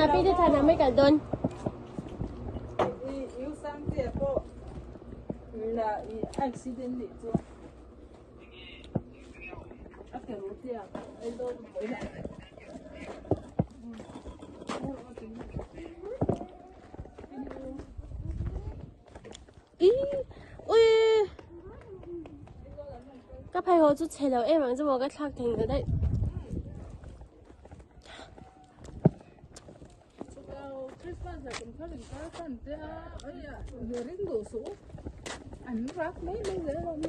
na pide thana mai kal don yêu sang tiệt bộ là accident đi chứ cái lối tiệt anh tôi mới lại ui các thầy hồ chút chế đầu em vẫn cho một cái thằng thành ở đây Christmas là cũng có những cái phần thế ấy à vừa đến đổ số ảnh rác mấy mấy dễ không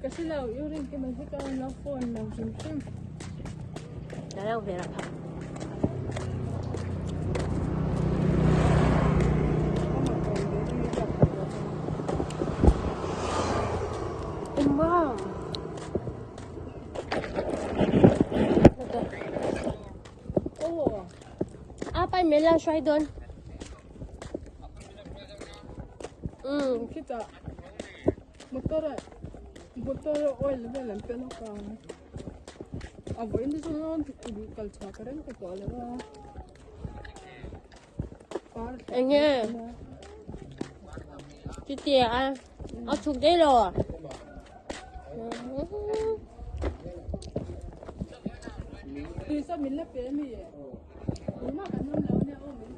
cái gì nào yêu riêng cái mình thích cái nó phone nào chim chim đã đâu về rồi wow apa yang melah try don kita motor oil dia lampu nak ini semua kalau cakaran ke boleh lah anh nghe chị tiệt à chụp đây rồi thì sao mình lắp cái gì đúng mà cái nó nấu nè ôm mình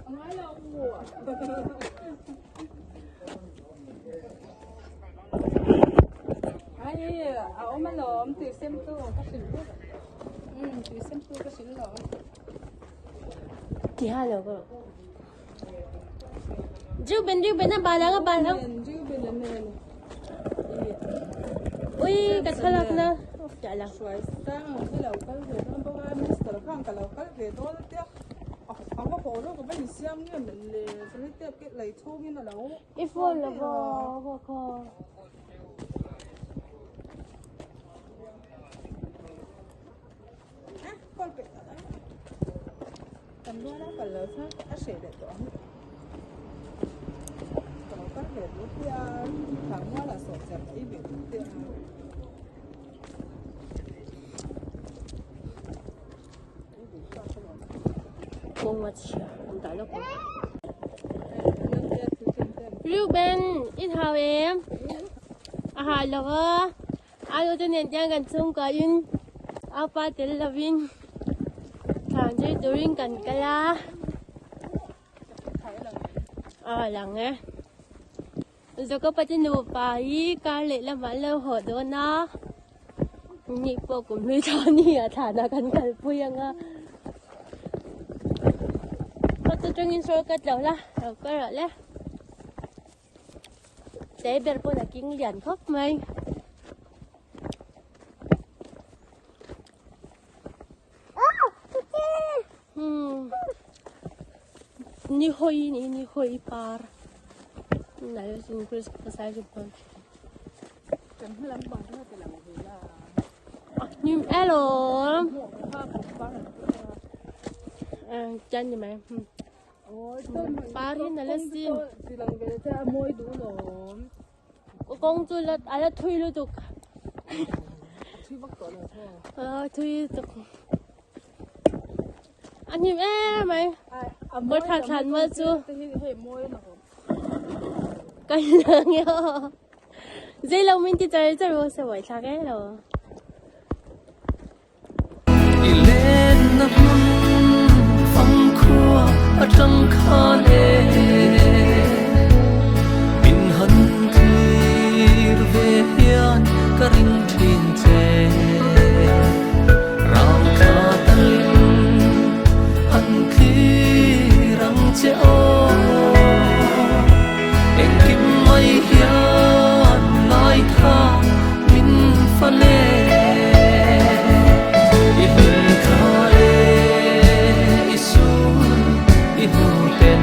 ông ấy là ông ngủ ai ông ấy là ông từ xem tôi có xin luôn từ xem tôi có xin rồi thì hai lần rồi riu bên nó bà lăng riu bên là nè ui cái thằng nó chạy là xoay sang cái lẩu cái về nó bao nhiêu mister khang cái lẩu cái về đó là tiếc không có phổ đâu có bao nhiêu xem như mình để sẽ tiếp cái lấy thô như là lẩu ít phone là vô kho con bị cầm đó phải là sao nó sẽ để đó còn có thể lúc kia thằng nó là sổ sẽ phải bị tiền mông mà chả không tại lúc riu bên ít hào em hai là vợ ai cho nên đang gần chung cả in apa tel là vin thằng chơi touring cần cái lá là nghe rồi có phải nụ bài cái lệ là mà lâu hồi đó nó nhịp bộ cũng nuôi cho nhỉ thả nó cần cần vui à tôi trông nhìn số cái đầu là đầu cái rồi đấy để bây giờ là kinh liền khóc mình ni hoi par này xin Chris pasai chụp con cần làm bằng nó thì làm gì là nhưng alo chân gì mày ba thiên là lên xin thì lần về cha môi đủ rồi con tôi là ai là thui luôn tục thui bắt cỡ là thôi thui tục anh nhìn em mày mới thật thành mà chưa cái nào nghe dây lâu mình chỉ chơi rồi sẽ phải sao cái rồi trăng khá lệ bình hân thì về hiền cả rinh thiên trẻ rào khá tân hân khi răng chéo em kim mây hiền lai tha min pha lệ khá lệ isu ihu ten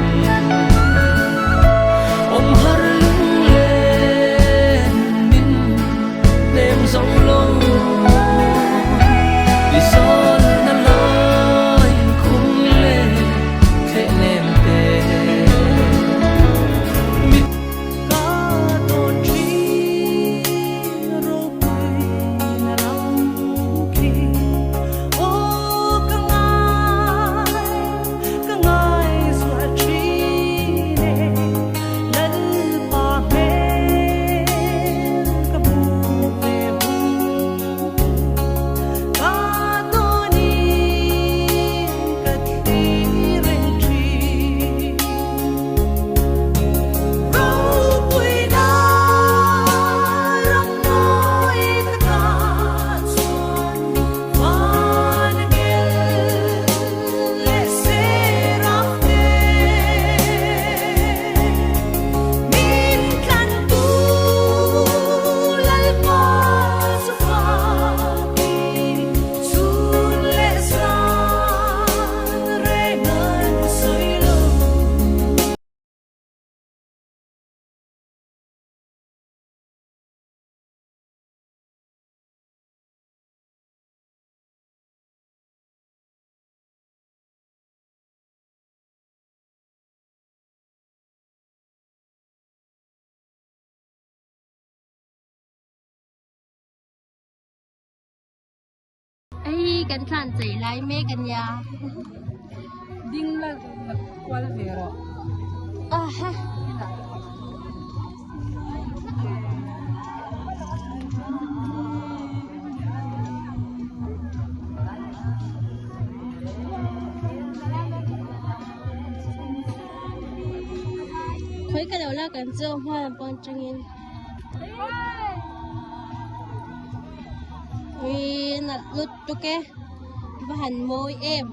hi kan than chei lai me kan ya Ding là qual về rồi. a ha khối cái đầu là cần dương hoa làm con trăng in vì nặt lút tu ke và hành môi em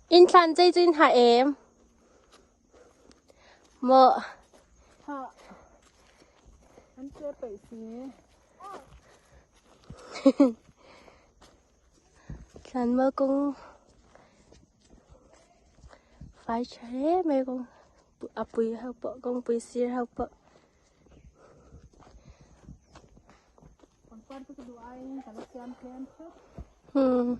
in than dây duyên hả em mợ Ha. Anh chơi bảy xí. than mơ cũng phải chế mấy con bùi hao bợ con bùi xì hao bợ Còn con cứ đùa anh cả nó xem thêm chứ. ừ